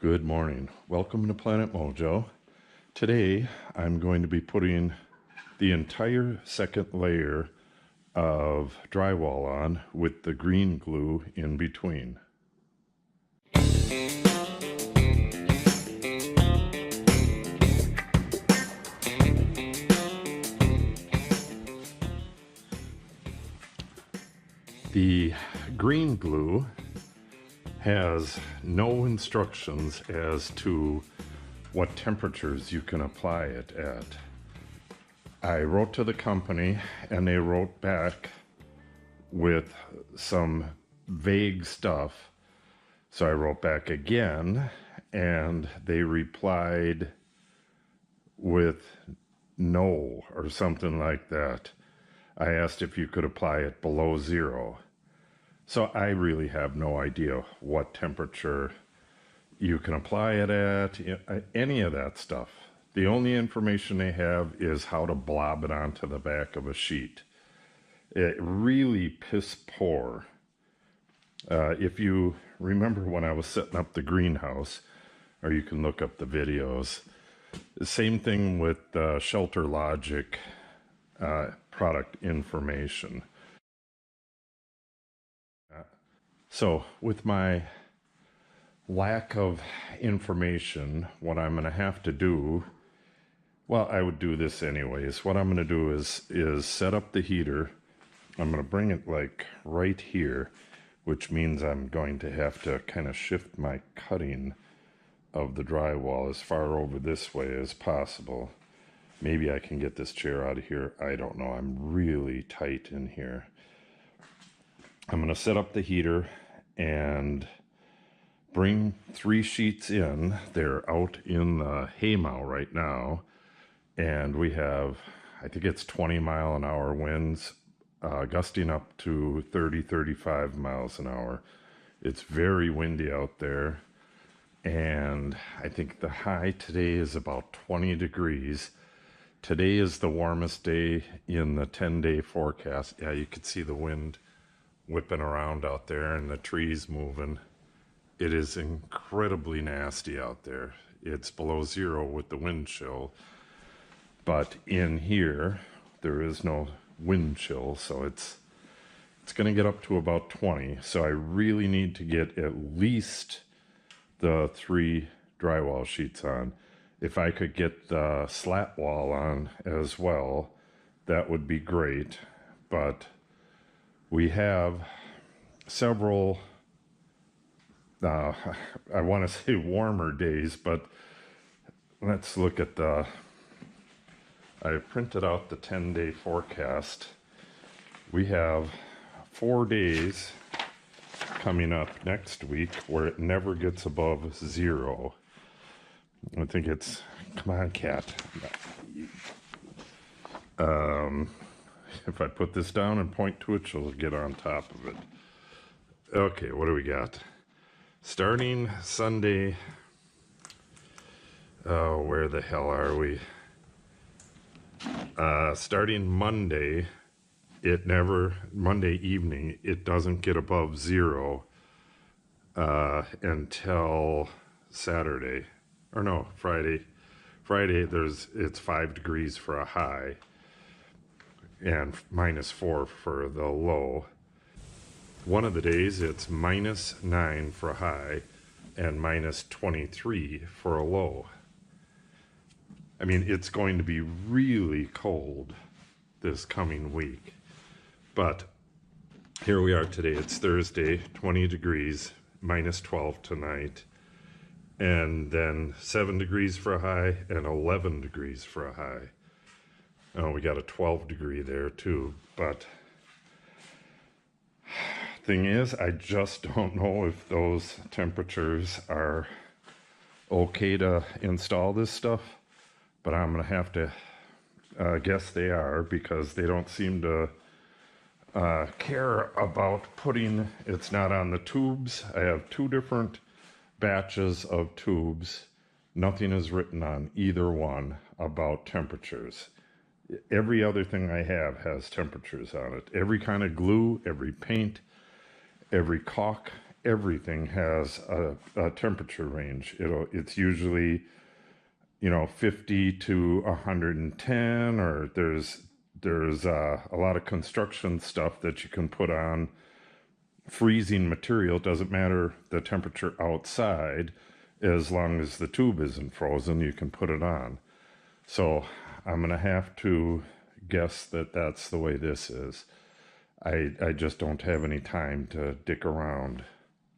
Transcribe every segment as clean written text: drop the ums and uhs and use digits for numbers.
Good morning. Welcome to Planet Mojo. Today I'm going to be putting the entire second layer of drywall on with the green glue in between. The green glue has no instructions as to what temperatures you can apply it at. I wrote to the company and they wrote back with some vague stuff. So I wrote back again and they replied with no or something like that. I asked if you could apply it below 0. So I really have no idea what temperature you can apply it at, any of that stuff. The only information they have is how to blob it onto the back of a sheet. It really piss poor. If you remember when I was setting up the greenhouse, or you can look up the videos, the same thing with Shelter Logic product information. So with my lack of information, what I'm going to have to do, well, I would do this anyways. What I'm going to do is set up the heater. I'm going to bring it like right here, which means I'm going to have to kind of shift my cutting of the drywall as far over this way as possible. Maybe I can get this chair out of here. I don't know. I'm really tight in here. I'm going to set up the heater and bring 3 sheets in. They're out in the haymow right now. And we have, I think it's 20-mile-an-hour winds, gusting up to 30-35 miles an hour. It's very windy out there. And I think the high today is about 20 degrees. Today is the warmest day in the 10-day forecast. Yeah, you can see the wind whipping around out there and the trees moving. It is incredibly nasty out there. It's below 0 with the wind chill, but in here there is no wind chill, so it's going to get up to about 20. So I really need to get at least the 3 drywall sheets on. If I could get the slat wall on as well, that would be great. But we have several, I want to say warmer days, but let's look at I printed out the 10-day forecast. We have 4 days coming up next week where it never gets above 0. I think it's, come on, cat. If I put this down and point to it, she'll get on top of it. Okay, what do we got? Starting Sunday, oh, where the hell are we? Starting Monday, Monday evening, it doesn't get above 0 until Saturday. Or no, Friday. Friday, it's 5 degrees for a high and -4 for the low. One of the days it's -9 for a high and -23 for a low. I mean, it's going to be really cold this coming week. But here we are today. It's Thursday, 20 degrees, -12 tonight. And then 7 degrees for a high and 11 degrees for a high. Oh, we got a 12 degree there too, but thing is, I just don't know if those temperatures are okay to install this stuff, but I'm gonna have to guess they are, because they don't seem to care about putting, it's not on the tubes. I have 2 different batches of tubes. Nothing is written on either one about temperatures. Every other thing I have has temperatures on it. Every kind of glue, every paint, every caulk, everything has a temperature range. It's usually, 50 to 110, or there's a lot of construction stuff that you can put on freezing material. It doesn't matter the temperature outside, as long as the tube isn't frozen, you can put it on. So I'm going to have to guess that that's the way this is. I just don't have any time to dick around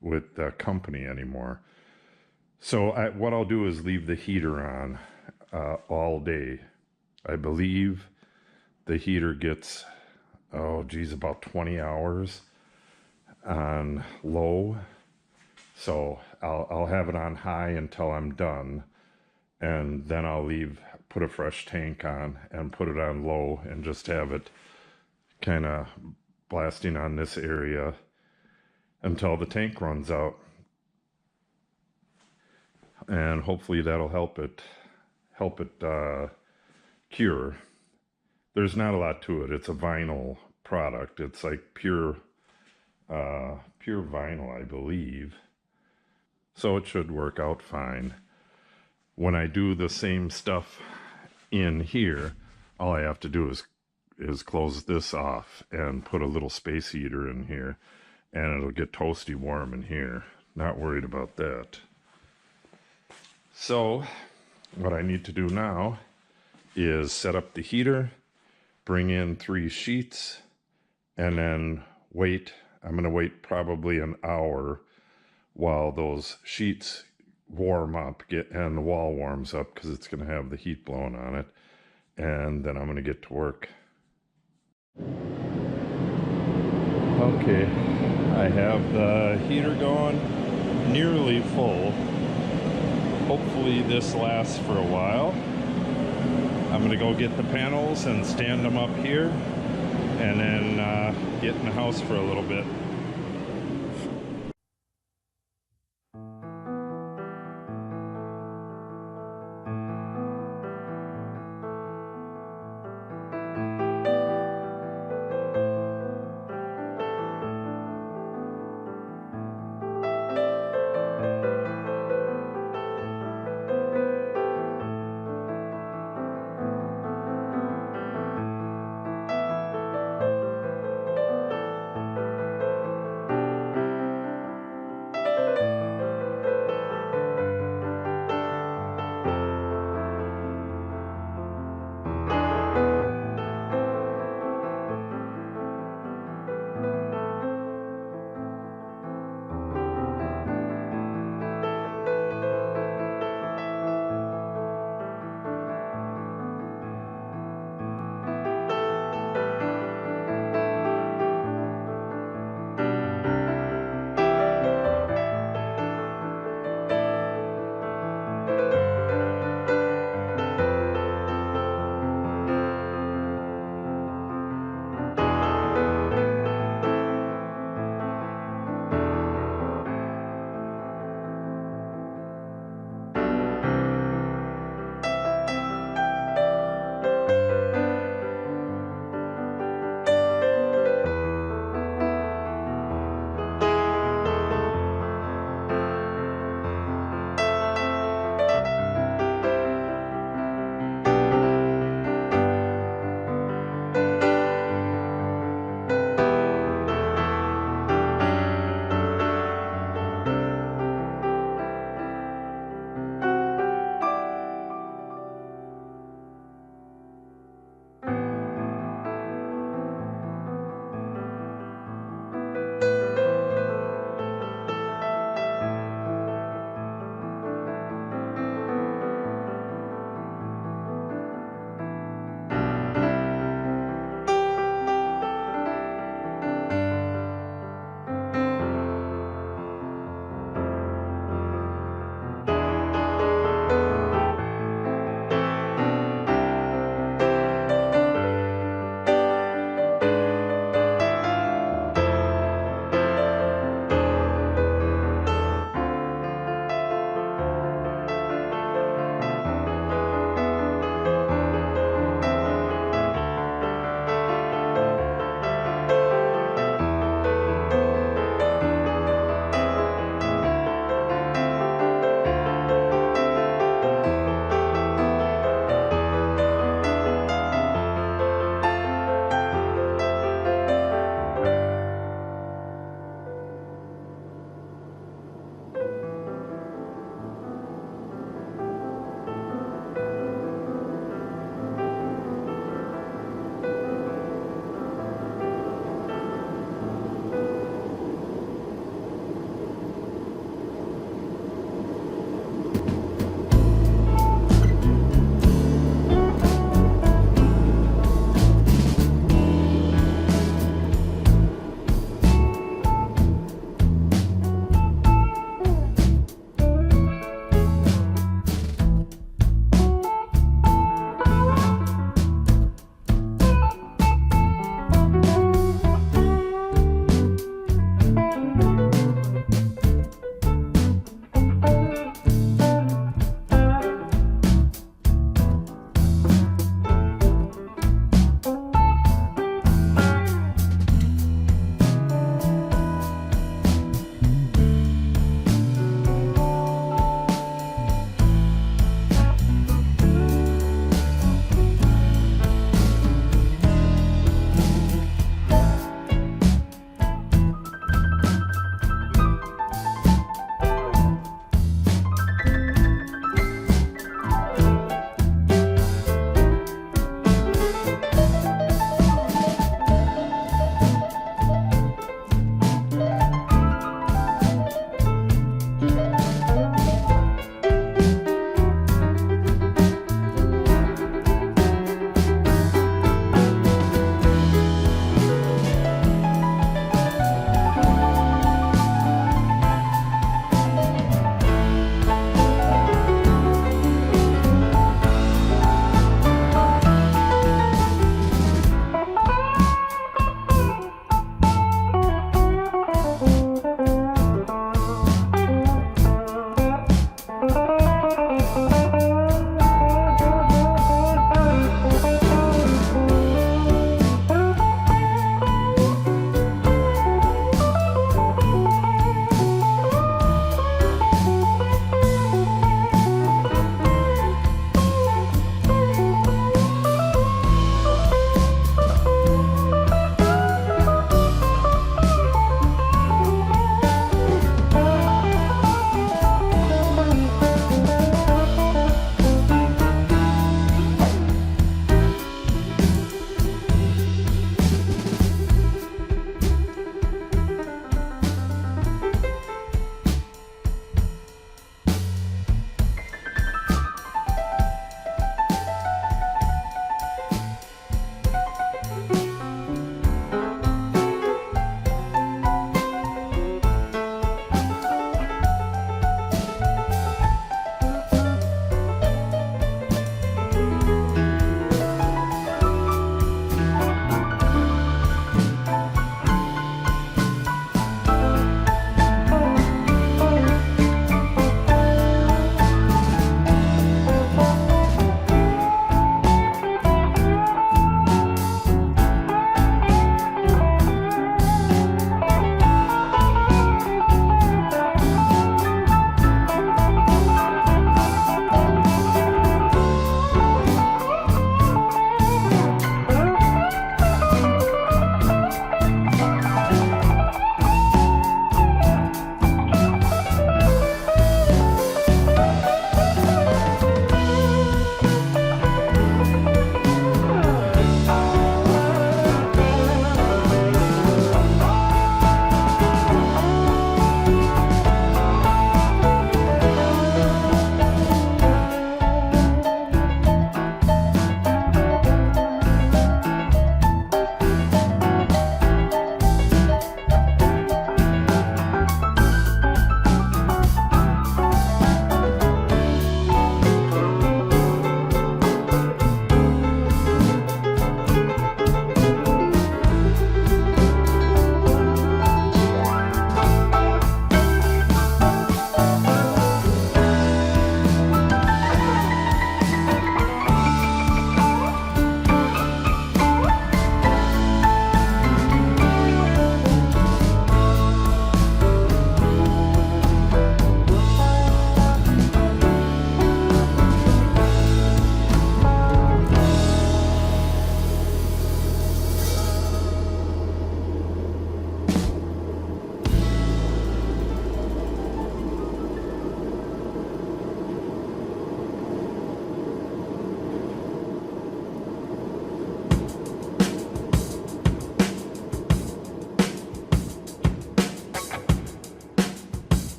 with the company anymore. So what I'll do is leave the heater on all day. I believe the heater gets, about 20 hours on low. So I'll have it on high until I'm done. And then I'll put a fresh tank on and put it on low and just have it kind of blasting on this area until the tank runs out. And hopefully that'll help it cure. There's not a lot to it. It's a vinyl product. It's like pure vinyl, I believe. So it should work out fine. When I do the same stuff in here, all I have to do is close this off and put a little space heater in here, and it'll get toasty warm in here. Not worried about that. So what I need to do now is set up the heater, bring in 3 sheets, and then wait. I'm going to wait probably an hour while those sheets warm up, and the wall warms up, because it's going to have the heat blowing on it. And then I'm going to get to work. Okay, I have the heater going, nearly full. Hopefully this lasts for a while. I'm going to go get the panels and stand them up here, and then get in the house for a little bit.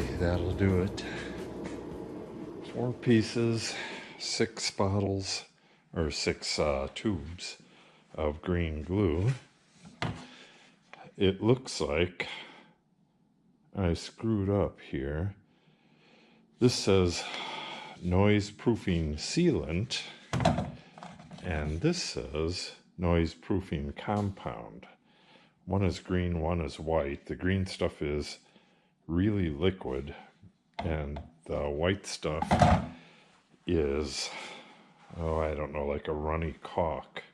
Okay, that'll do it. 4 pieces, 6 bottles, or 6 tubes of green glue. It looks like I screwed up here. This says noise proofing sealant, and this says noise proofing compound. One is green, one is white. The green stuff is really liquid, and the white stuff is, oh, I don't know, like a runny caulk.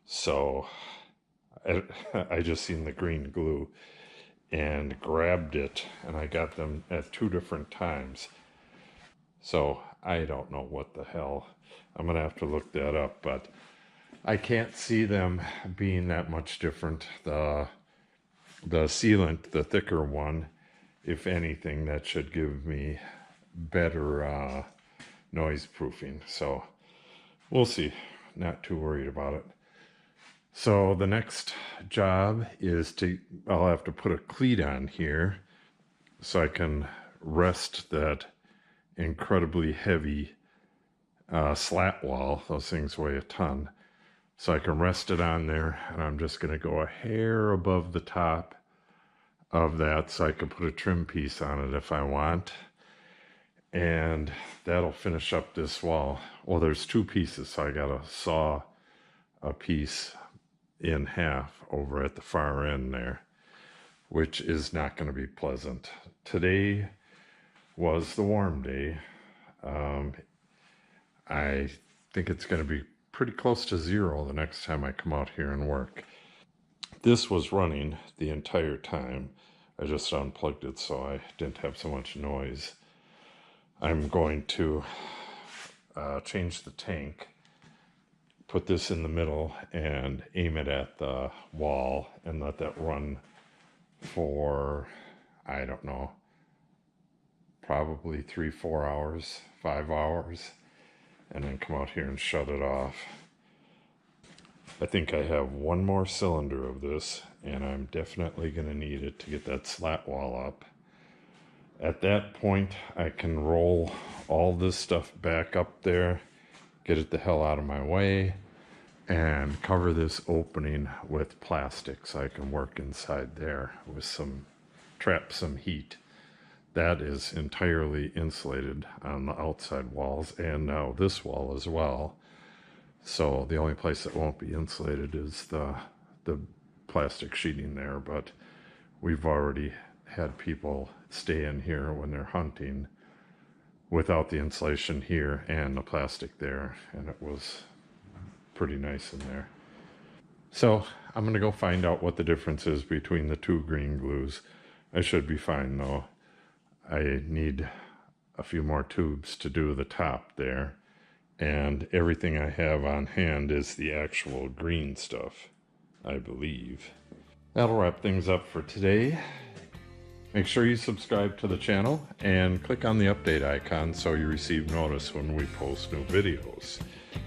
So I just seen the green glue and grabbed it, and I got them at 2 different times. So I don't know what the hell. I'm gonna have to look that up, but I can't see them being that much different. The sealant, the thicker one, if anything, that should give me better noise proofing. So we'll see. Not too worried about it. So the next job is I'll have to put a cleat on here so I can rest that incredibly heavy slat wall. Those things weigh a ton. So I can rest it on there, and I'm just going to go a hair above the top of that so I can put a trim piece on it if I want. And that'll finish up this wall. Well, there's 2 pieces, so I got to saw a piece in half over at the far end there, which is not going to be pleasant. Today was the warm day. I think it's going to be pretty close to 0 the next time I come out here and work. This was running the entire time. I just unplugged it so I didn't have so much noise. I'm going to change the tank, put this in the middle, and aim it at the wall and let that run for, I don't know, probably 3-4 hours, 5 hours, and then come out here and shut it off. I think I have 1 more cylinder of this, and I'm definitely going to need it to get that slat wall up. At that point, I can roll all this stuff back up there, get it the hell out of my way, and cover this opening with plastic so I can work inside there with trap some heat. That is entirely insulated on the outside walls, and now this wall as well. So the only place that won't be insulated is the plastic sheeting there, but we've already had people stay in here when they're hunting without the insulation here and the plastic there, and it was pretty nice in there. So I'm gonna go find out what the difference is between the 2 green glues. I should be fine though. I need a few more tubes to do the top there, and everything I have on hand is the actual green stuff, I believe. That'll wrap things up for today. Make sure you subscribe to the channel and click on the update icon so you receive notice when we post new videos.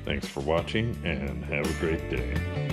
Thanks for watching, and have a great day.